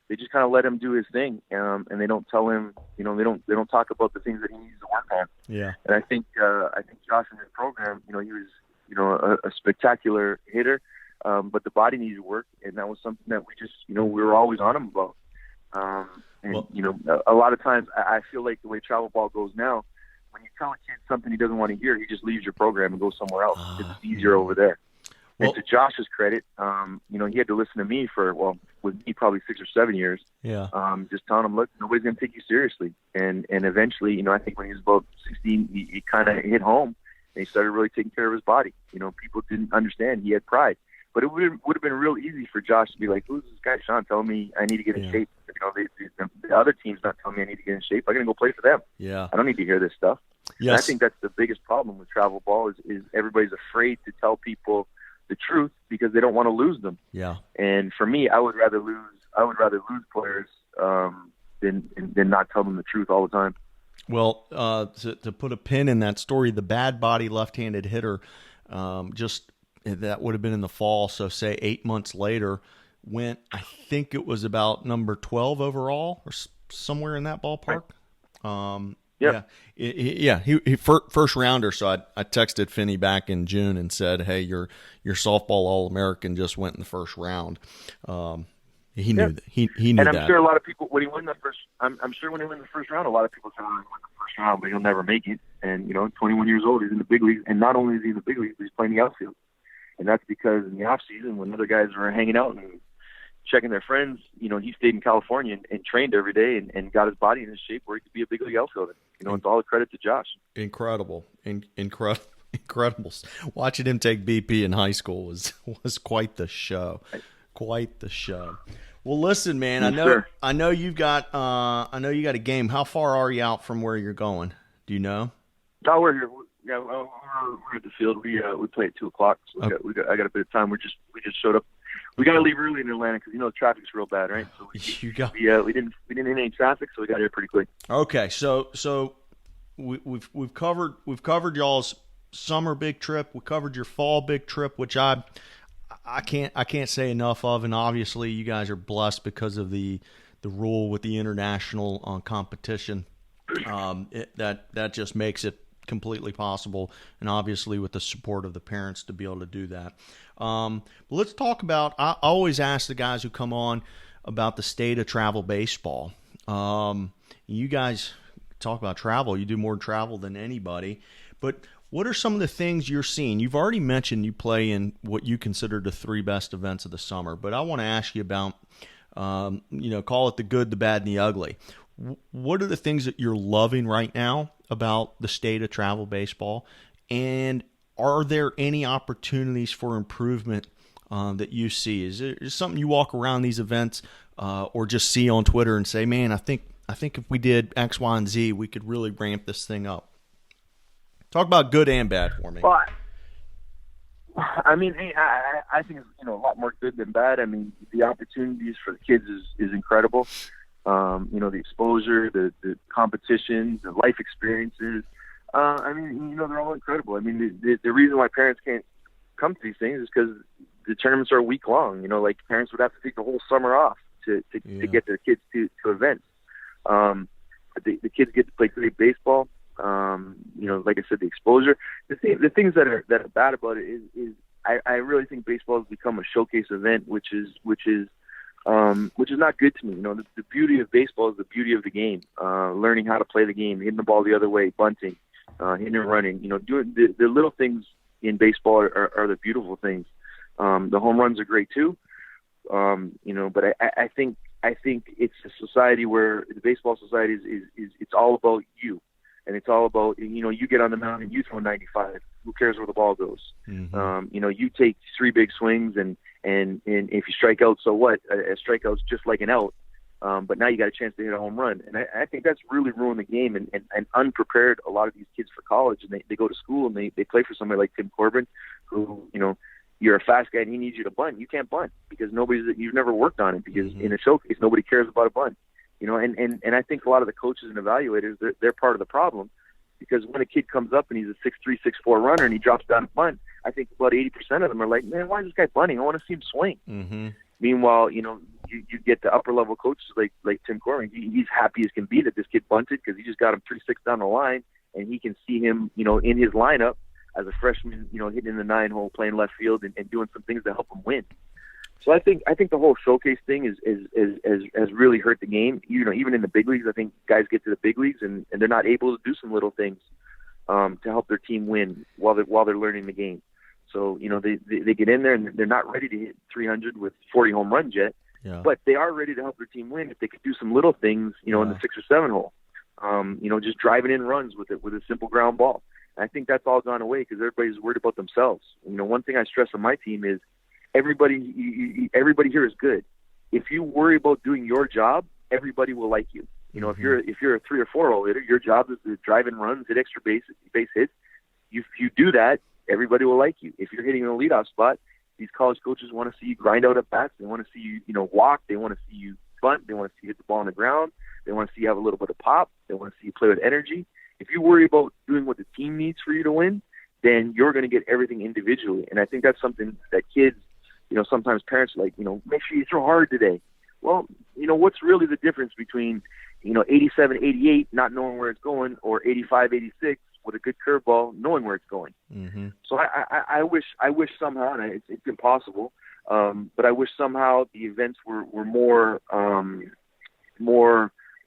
they just kind of let him do his thing, and they don't tell him, they don't talk about the things that he needs to work on. Yeah. And I think Josh in his program, he was, a spectacular hitter, but the body needed work, and that was something that we just, we were always on him about. A lot of times I feel like the way travel ball goes now, when you tell a kid something he doesn't want to hear, he just leaves your program and goes somewhere else. It's easier over there. Well, and to Josh's credit, he had to listen to me with me probably 6 or 7 years. Yeah. Just telling him, look, nobody's going to take you seriously. And eventually, I think when he was about 16, he kind of hit home and he started really taking care of his body. People didn't understand. He had pride. But it would have been real easy for Josh to be like, who's this guy, Shaun, telling me I need to get in shape? The other team's not telling me I need to get in shape. I'm going to go play for them. Yeah. I don't need to hear this stuff. Yes. And I think that's the biggest problem with travel ball is everybody's afraid to tell people the truth because they don't want to lose them. Yeah. And for me, I would rather lose players than not tell them the truth all the time. Well, to put a pin in that story, the bad body left-handed hitter, that would have been in the fall. So say 8 months later, went. I think it was about number 12 overall or somewhere in that ballpark. Yep. He first rounder. So I texted Finney back in June and said, "Hey, your softball All-American just went in the first round." He knew that. He knew and that. I'm sure a lot of people when he won the first. I'm sure when he won the first round, a lot of people said, "Oh, he won the first round, but he'll never make it." And 21 years old, he's in the big leagues, and not only is he in the big leagues, but he's playing the outfield. And that's because in the off season, when other guys were hanging out and checking their friends, he stayed in California and trained every day and got his body in his shape where he could be a big league outfielder. It's all a credit to Josh. Incredible. Incredible. Watching him take BP in high school was quite the show. Quite the show. Well, listen, man, I know you've got a game. How far are you out from where you're going? Do you know? No, we're here. Yeah, we're at the field. We play at 2:00. So I got a bit of time. We just showed up. We got to leave early in Atlanta because the traffic's real bad, right? So we didn't hit any traffic, so we got here pretty quick. Okay, so we've covered y'all's summer big trip. We covered your fall big trip, which I can't say enough of, and obviously you guys are blessed because of the rule with the international competition. That just makes it completely possible, and obviously with the support of the parents to be able to do that. But let's talk about, I always ask the guys who come on about the state of travel baseball. You guys talk about travel. You do more travel than anybody. But what are some of the things you're seeing? You've already mentioned you play in what you consider the 3 best events of the summer. But I want to ask you about, call it the good, the bad, and the ugly. What are the things that you're loving right now about the state of travel baseball? And are there any opportunities for improvement that you see? Is there something you walk around these events or just see on Twitter and say, man, I think if we did X, Y, and Z, we could really ramp this thing up? Talk about good and bad for me. Well, I mean, I think it's a lot more good than bad. I mean, the opportunities for the kids is incredible. The exposure, the competitions, the life experiences. They're all incredible. I mean, the reason why parents can't come to these things is because the tournaments are a week long. Like parents would have to take the whole summer off to get their kids to events. The kids get to play great baseball. Like I said, the exposure. The things that are bad about it is I really think baseball has become a showcase event, which is not good to me. The beauty of baseball is the beauty of the game. Learning how to play the game, hitting the ball the other way, bunting, hitting and running. Doing the little things in baseball are the beautiful things. The home runs are great too. But I think it's a society where the baseball society is it's all about you. And it's all about, you get on the mound and you throw 95. Who cares where the ball goes? Mm-hmm. You take 3 big swings and if you strike out, so what? A strikeout's just like an out. But now you got a chance to hit a home run. And I think that's really ruined the game and unprepared a lot of these kids for college. And they go to school and they play for somebody like Tim Corbin, who, you're a fast guy and he needs you to bunt. You can't bunt because you've never worked on it because in a showcase, nobody cares about a bunt. And I think a lot of the coaches and evaluators, they're part of the problem because when a kid comes up and he's a 6'3", 6'4" runner and he drops down a bunt, I think about 80% of them are like, man, why is this guy bunting? I want to see him swing. Mm-hmm. Meanwhile, you get the upper level coaches like Tim Corbin. He's happy as can be that this kid bunted because he just got him 3-6 down the line and he can see him, in his lineup as a freshman, hitting in the 9-hole, playing left field and doing some things to help him win. So I think the whole showcase thing has really hurt the game. Even in the big leagues, I think guys get to the big leagues and they're not able to do some little things to help their team win while they're learning the game. So they get in there and they're not ready to hit 300 with 40 home runs yet, but they are ready to help their team win if they could do some little things, in the 6 or 7 hole. Just driving in runs with a simple ground ball. And I think that's all gone away because everybody's worried about themselves. One thing I stress on my team is everybody here is good. If you worry about doing your job, everybody will like you. If you're a 3 or 4 hole hitter, your job is to drive in runs, hit extra base hits. If you do that, everybody will like you. If you're hitting an leadoff spot, these college coaches want to see you grind out at bats. They want to see you, walk. They want to see you bunt. They want to see you hit the ball on the ground. They want to see you have a little bit of pop. They want to see you play with energy. If you worry about doing what the team needs for you to win, then you're going to get everything individually. And I think that's something that kids, sometimes parents are like, make sure you throw hard today. Well, what's really the difference between, 87, 88, not knowing where it's going, or 85, 86 with a good curveball, knowing where it's going. Mm-hmm. So I wish somehow, and it's impossible, but I wish somehow the events were more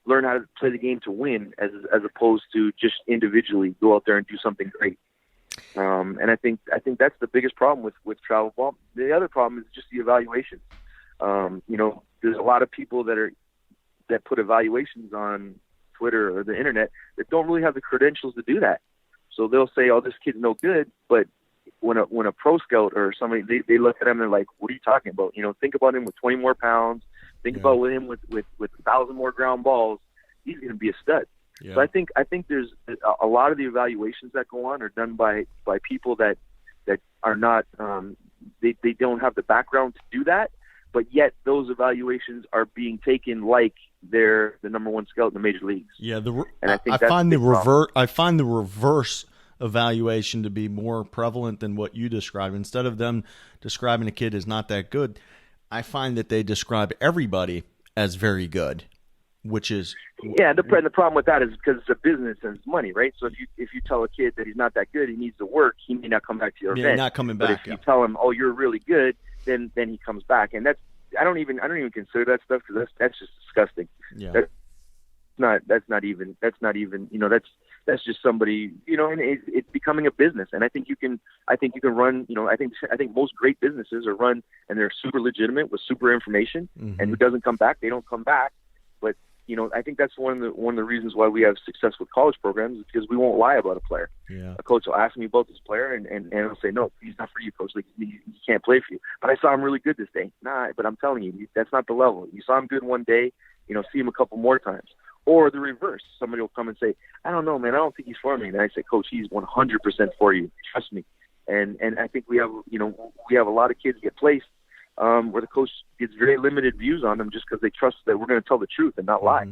learn how to play the game to win as opposed to just individually go out there and do something great. And I think that's the biggest problem with travel ball. The other problem is just the evaluations. There's a lot of people that put evaluations on Twitter or the internet that don't really have the credentials to do that. So they'll say, "Oh, this kid's no good," but when a pro scout or somebody they look at him, they're like, "What are you talking about? Think about him with 20 more pounds. Think about him with 1,000 more ground balls. He's going to be a stud." Yeah. So I think there's a lot of the evaluations that go on are done by people that are not they don't have the background to do that, but yet those evaluations are being taken like they're the number one scout in the major leagues. Yeah, and I think I find the reverse evaluation to be more prevalent than what you describe. Instead of them describing a kid as not that good, I find that they describe everybody as very good, which is the problem with that is because it's a business and it's money, right? So if you tell a kid that he's not that good, he needs to work, he may not come back to your event. Not coming back. But if you tell him, oh, you're really good, then he comes back, and I don't even consider that stuff because that's just disgusting. Yeah. That's not even that's just somebody, and it's becoming a business. And I think you can run, I think most great businesses are run and they're super legitimate with super information. Mm-hmm. And who doesn't come back, they don't come back. But I think that's one of the reasons why we have success with college programs is because we won't lie about a player. Yeah. A coach will ask me about this player and I'll say, no, he's not for you, coach. Like he can't play for you. But I saw him really good this day. Nah, but I'm telling you, that's not the level. You saw him good one day, see him a couple more times. Or the reverse. Somebody will come and say, I don't know, man, I don't think he's for me. And I say, coach, he's 100% for you. Trust me. And I think we have a lot of kids get placed where the coach gets very limited views on them just because they trust that we're going to tell the truth and not lie.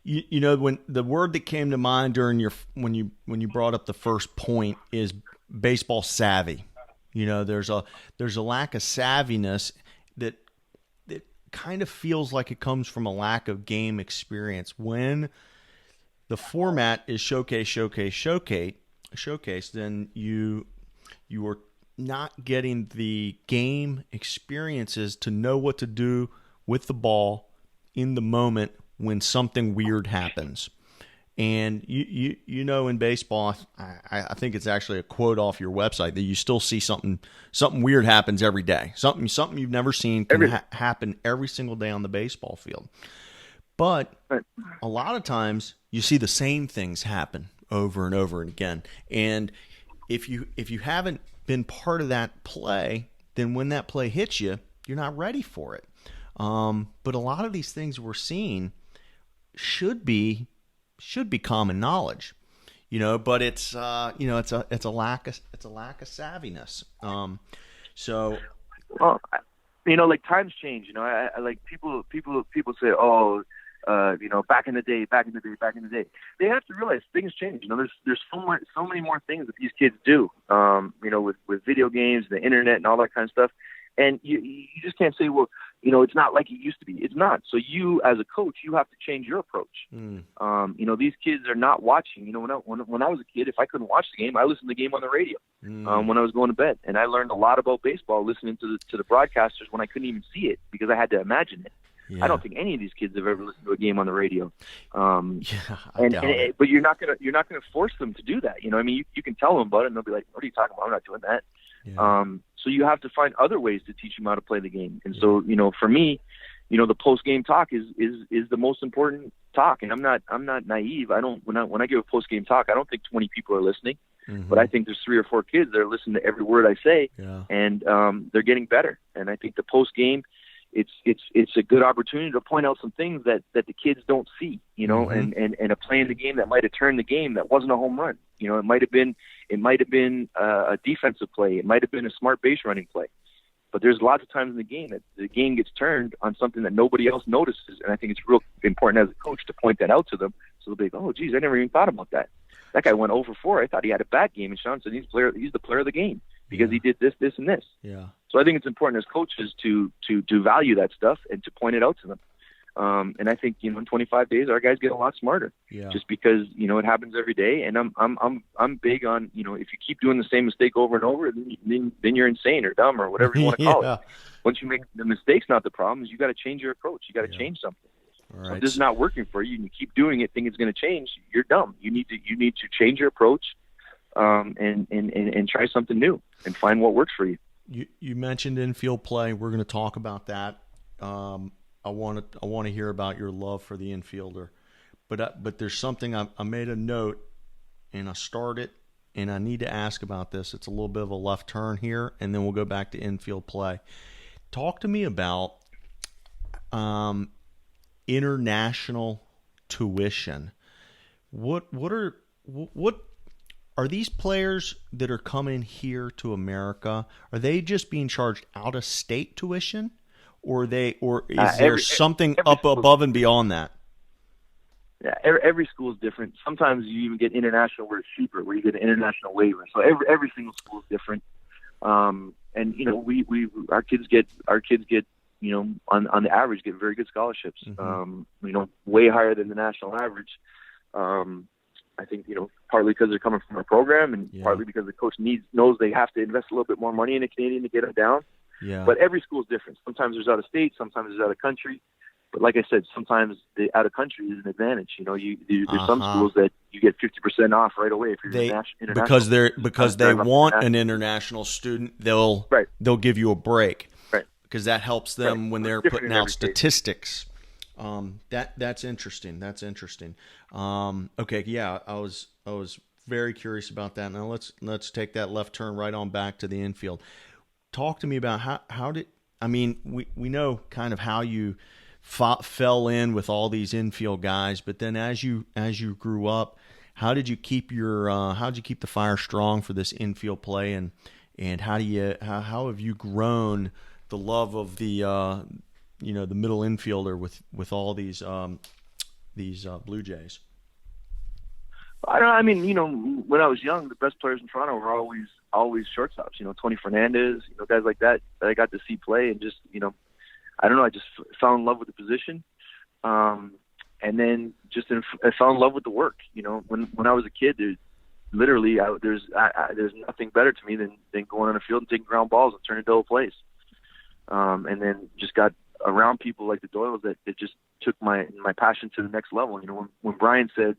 When the word that came to mind during when you brought up the first point is baseball savvy. There's a lack of savviness that kind of feels like it comes from a lack of game experience. When the format is showcase, then you are not getting the game experiences to know what to do with the ball in the moment when something weird happens. And in baseball, I think it's actually a quote off your website that you still see something weird happens every day. Something you've never seen can happen every single day on the baseball field. But a lot of times you see the same things happen over and over and again. And if you haven't been part of that play, then when that play hits you, you're not ready for it. But a lot of these things we're seeing should be common knowledge, but it's it's a lack of savviness. Like times change. I like people say, oh, back in the day. They have to realize things change. There's so many more things that these kids do. With video games, the internet, and all that kind of stuff. And you just can't say, well, it's not like it used to be. It's not. So you, as a coach, you have to change your approach. These kids are not watching. When I was a kid, if I couldn't watch the game, I listened to the game on the radio when I was going to bed. And I learned a lot about baseball listening to the broadcasters when I couldn't even see it because I had to imagine it. Yeah. I don't think any of these kids have ever listened to a game on the radio. But you're not gonna force them to do that. You can tell them about it, and they'll be like, "What are you talking about? I'm not doing that." Yeah. So you have to find other ways to teach them how to play the game. And so, for me, the post-game talk is the most important talk. And I'm not naive. When I give a post-game talk, I don't think 20 people are listening, but I think there's 3 or 4 kids that are listening to every word I say, and they're getting better. And I think the post-game, it's a good opportunity to point out some things that the kids don't see, and a play in the game that might have turned the game that wasn't a home run. It might have been a defensive play. It might have been a smart base running play. But there's lots of times in the game that the game gets turned on something that nobody else notices. And I think it's real important as a coach to point that out to them. So they'll be like, oh, geez, I never even thought about that. That guy went 0 for 4. I thought he had a bad game. And Shaun said he's the player of the game because he did this, this, and this. Yeah. So I think it's important as coaches to value that stuff and to point it out to them. And I think, in 25 days, our guys get a lot smarter just because, it happens every day. And I'm big on, if you keep doing the same mistake over and over, then you're insane or dumb or whatever you want to call it. Once you make the mistake's not the problem, you got to change your approach. You got to change something. Right. So if this is not working for you and you keep doing it, think it's going to change, you're dumb. You need to change your approach, and try something new and find what works for you. You mentioned infield play. We're going to talk about that. I want to hear about your love for the infielder, but there's something I made a note, and I started, and I need to ask about this. It's a little bit of a left turn here, and then we'll go back to infield play. Talk to me about international tuition. What are these players that are coming here to America? Are they just being charged out of state tuition? or is there something up above and beyond that? Yeah, every school is different. Sometimes you even get international where it's cheaper, where you get an international waiver. So every single school is different. And our kids get on the average get very good scholarships. Way higher than the national average. I think partly because they're coming from our program, and partly because the coach knows they have to invest a little bit more money in a Canadian to get them down. Yeah. But every school is different. Sometimes there's out of state, sometimes there's out of country. But like I said, sometimes the out of country is an advantage. There's some schools that you get 50% off right away if you're international. Because they want an international student, they'll give you a break. Right. Because that helps them when they're putting out statistics. That's interesting. That's interesting. Okay, yeah, I was very curious about that. Now let's take that left turn right on back to the infield. Talk to me about we know kind of how you fell in with all these infield guys, but then as you grew up, how did you keep the fire strong for this infield play, and how have you grown the love of the the middle infielder with all these Blue Jays? I don't know. When I was young, the best players in Toronto were always shortstops. Tony Fernandez, guys like that I got to see play, and just I don't know. I just fell in love with the position, and then I fell in love with the work. When I was a kid, there's nothing better to me than going on the field and taking ground balls and turning double plays. And then just got around people like the Doyles that just took my passion to the next level. When Brian said,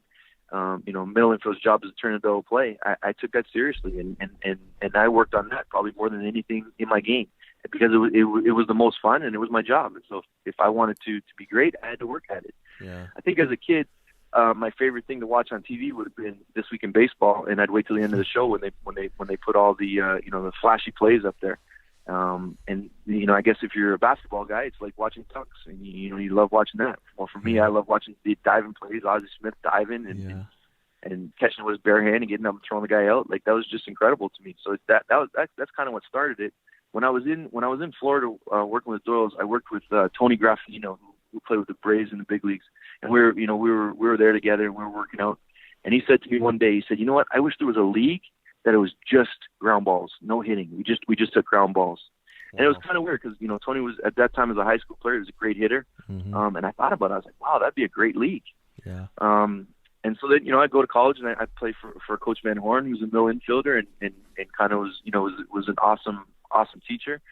middle infield's job is to turn a double play, I took that seriously, and I worked on that probably more than anything in my game, because it was the most fun and it was my job. And so if I wanted to be great, I had to work at it. Yeah. I think as a kid, my favorite thing to watch on TV would have been This Week in Baseball, and I'd wait till the end of the show when they put all the the flashy plays up there. I guess if you're a basketball guy, it's like watching Tucks, and you love watching that. Well, for me, I love watching the diving plays, Ozzie Smith diving and catching it with his bare hand and getting up and throwing the guy out. Like, that was just incredible to me. So that's kind of what started it. When I was in Florida working with Doyle's, I worked with Tony Graffino, who played with the Braves in the big leagues, and we were there together, and we were working out. And he said to me one day, he said, "You know what? I wish there was a league that it was just ground balls, no hitting. We just took ground balls." Wow. And it was kind of weird because Tony was, at that time as a high school player, he was a great hitter. Mm-hmm. And I thought about it. I was like, wow, that'd be a great league. Yeah. And so then I'd go to college and I played for Coach Van Horn, who's a middle infielder and kind of was an awesome teacher.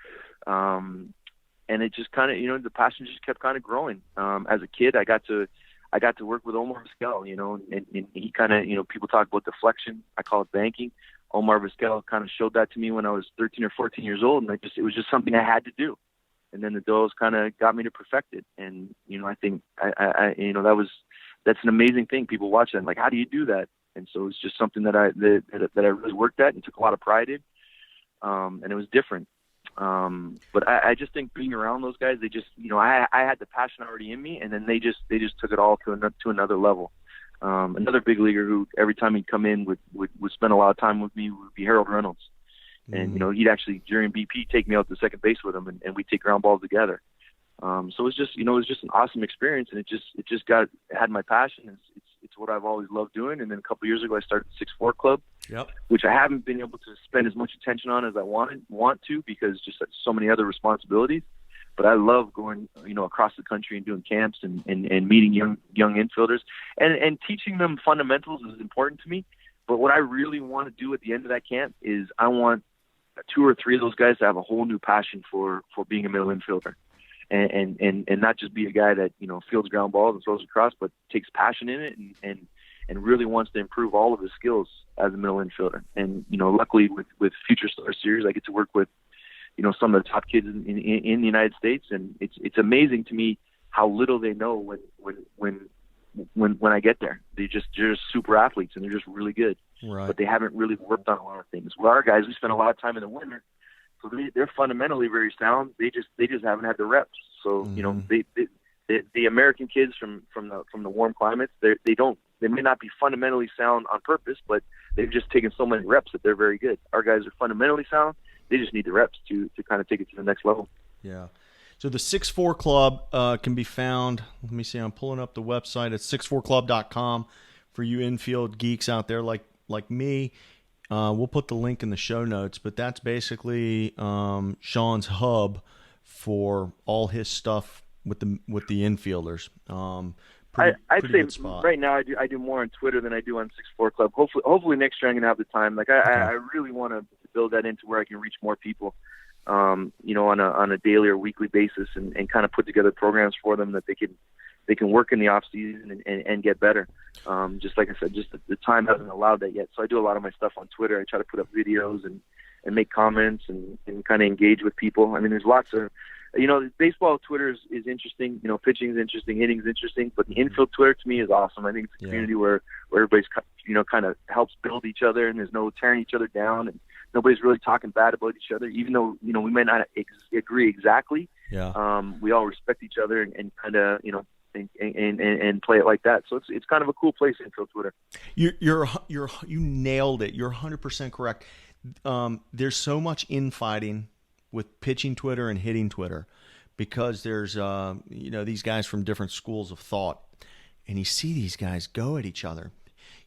And it just kind of the passion just kept kind of growing. As a kid, I got to work with Omar Vizquel, and he kind of, people talk about deflection. I call it banking. Omar Vizquel kind of showed that to me when I was 13 or 14 years old, and it was just something I had to do. And then the Doyles kind of got me to perfect it. And, I think that's an amazing thing. People watch that and like, how do you do that? And so it's just something that I really worked at and took a lot of pride in. And it was different. But I just think being around those guys, they just, I had the passion already in me, and then they just took it all to another level. Another big leaguer who every time he'd come in would spend a lot of time with me would be Harold Reynolds. And, he'd actually, during BP, take me out to second base with him, and we'd take ground balls together. So it was just, an awesome experience, and it just had my passion. It's what I've always loved doing. And then a couple of years ago, I started the 6'4" club, which I haven't been able to spend as much attention on as I want to, because just so many other responsibilities. But I love going, across the country and doing camps and meeting young infielders and teaching them fundamentals is important to me. But what I really want to do at the end of that camp is I want 2 or 3 of those guys to have a whole new passion for being a middle infielder, and not just be a guy that fields ground balls and throws across, but takes passion in it and really wants to improve all of his skills as a middle infielder. And luckily with Future Star Series, I get to work with some of the top kids in the United States, and it's amazing to me how little they know when I get there. They're just super athletes, and they're just really good. Right. But they haven't really worked on a lot of things. Well, our guys, we spend a lot of time in the winter, so they're fundamentally very sound. They just haven't had the reps. So the American kids from the warm climates, they may not be fundamentally sound on purpose, but they've just taken so many reps that they're very good. Our guys are fundamentally sound. They just need the reps to kind of take it to the next level. Yeah. So the 6'4 Club can be found. Let me see. I'm pulling up the website. It's 64club.com for you infield geeks out there like me. We'll put the link in the show notes, but that's basically Shaun's hub for all his stuff with the infielders. I'd say right now I do more on Twitter than I do on 6'4 Club. Hopefully next year I'm going to have the time. Like I really want to build that into where I can reach more people, on a daily or weekly basis, and kind of put together programs for them that they can work in the off season and get better. Just like I said, just the time hasn't allowed that yet. So I do a lot of my stuff on Twitter. I try to put up videos and make comments and kind of engage with people. I mean, there's lots of, baseball Twitter is interesting. Pitching is interesting, hitting is interesting, but the infield Twitter to me is awesome. I think it's a community where everybody's, kind of helps build each other, and there's no tearing each other down, and nobody's really talking bad about each other, even though, we might not agree exactly. Yeah. We all respect each other and kind of, and play it like that. So it's kind of a cool place, infield Twitter. You nailed it. You're 100% correct. There's so much infighting with pitching Twitter and hitting Twitter because there's these guys from different schools of thought, and you see these guys go at each other.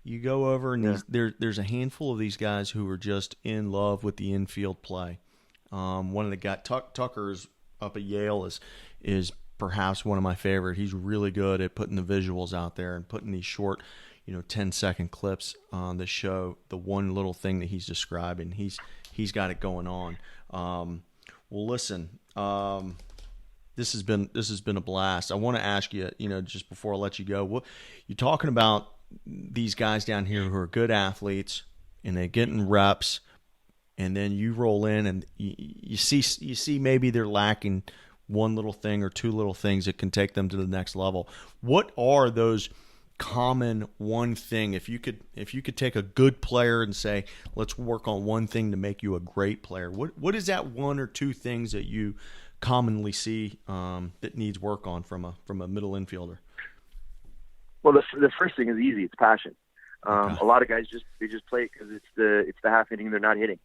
You go over and there's a handful of these guys who are just in love with the infield play. One of the guys, Tucker's up at Yale, is perhaps one of my favorite. He's really good at putting the visuals out there and putting these short, 10-second clips on the show the one little thing that he's describing. He's got it going on. Well, listen, this has been a blast. I want to ask you, just before I let you go, you're talking about these guys down here who are good athletes and they're getting reps, and then you roll in and you see maybe they're lacking one little thing or two little things that can take them to the next level. What are those common one thing? If you could take a good player and say, let's work on one thing to make you a great player, what is that one or two things that you commonly see that needs work on from a middle infielder? Well, the first thing is easy. It's passion. A lot of guys just play it because it's the half inning they're not hitting,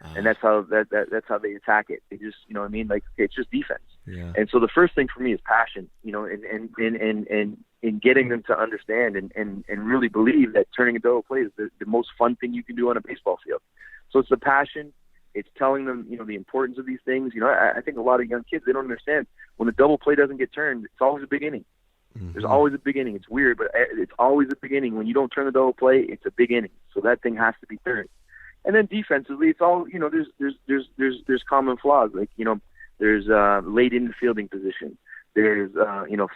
and that's how they attack it. They just it's just defense. Yeah. And so the first thing for me is passion. And in getting them to understand and really believe that turning a double play is the most fun thing you can do on a baseball field. So it's the passion. It's telling them the importance of these things. I think a lot of young kids, they don't understand when the double play doesn't get turned. It's always a big inning. Mm-hmm. There's always a big inning. It's weird, but it's always a big inning. When you don't turn the double play, it's a big inning. So that thing has to be turned. And then defensively, it's all there's common flaws. Like there's late in the fielding position. There's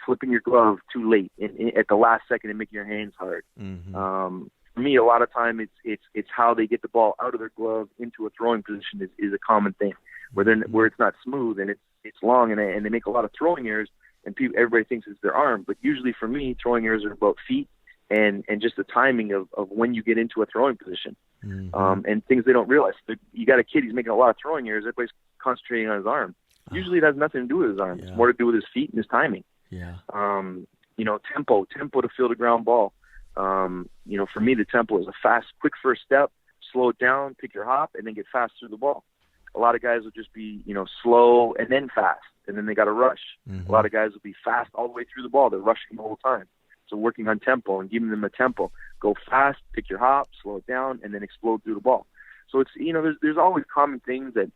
flipping your glove too late at the last second and making your hands hard. Mm-hmm. For me, a lot of time it's how they get the ball out of their glove into a throwing position is a common thing where it's not smooth and it's long and they make a lot of throwing errors. And everybody thinks it's their arm, but usually for me, throwing errors are about feet and just the timing of when you get into a throwing position. Mm-hmm. And things they don't realize. You got a kid, he's making a lot of throwing errors. Everybody's concentrating on his arm. Usually it has nothing to do with his arm. Yeah. It's more to do with his feet and his timing. Yeah. Tempo to field a ground ball. For me, the tempo is a fast, quick first step, slow it down, pick your hop, and then get fast through the ball. A lot of guys will just be, slow and then fast, and then they got to rush. Mm-hmm. A lot of guys will be fast all the way through the ball. They're rushing the whole time. So working on tempo and giving them a tempo. Go fast, pick your hop, slow it down, and then explode through the ball. So it's, there's always common things that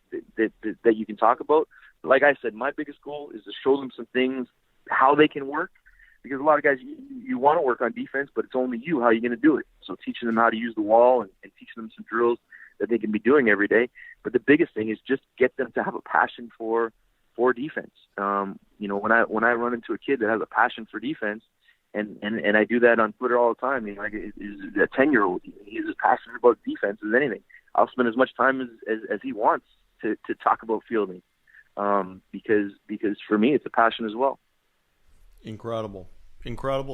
you can talk about. But like I said, my biggest goal is to show them some things, how they can work. Because a lot of guys, you want to work on defense, but it's only you. How are you going to do it? So teaching them how to use the wall and teaching them some drills that they can be doing every day. But the biggest thing is just get them to have a passion for defense. When I run into a kid that has a passion for defense, and I do that on Twitter all the time. Like is a 10-year-old, he's as passionate about defense as anything. I'll spend as much time as he wants to talk about fielding, because for me it's a passion as well. Incredible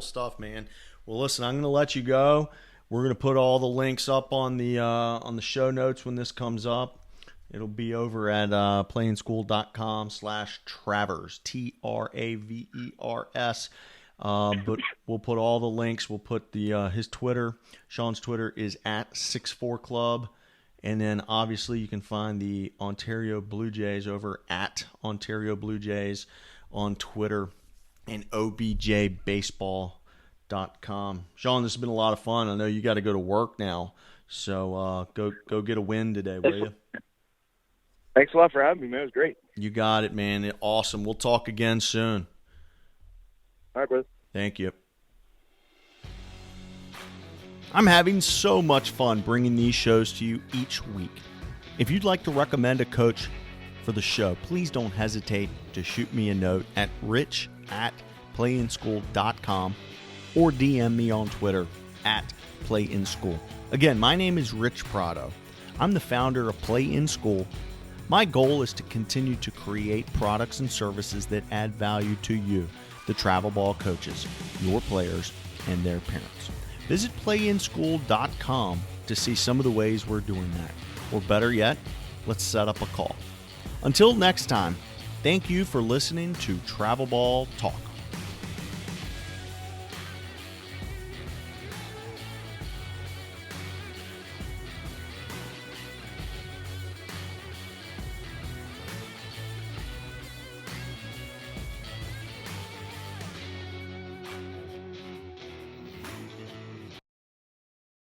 stuff, man. Well, listen, I'm going to let you go. We're going to put all the links up on the show notes when this comes up. It'll be over at playinschool.com/Travers, Travers. But we'll put all the links. We'll put his Twitter. Shaun's Twitter is at 64club, And then obviously you can find the Ontario Blue Jays over at Ontario Blue Jays on Twitter and objbaseball.com. Shaun, this has been a lot of fun. I know you got to go to work now, so go get a win today, will you? Thanks a lot for having me, man. It was great. You got it, man. Awesome. We'll talk again soon. All right, brother. Thank you. I'm having so much fun bringing these shows to you each week. If you'd like to recommend a coach for the show, please don't hesitate to shoot me a note at rich@playinschool.com or DM me on Twitter at playinschool. Again, my name is Rich Prado. I'm the founder of Play in School. My goal is to continue to create products and services that add value to you, the travel ball coaches, your players, and their parents. Visit playinschool.com to see some of the ways we're doing that. Or better yet, let's set up a call. Until next time, thank you for listening to Travel Ball Talk.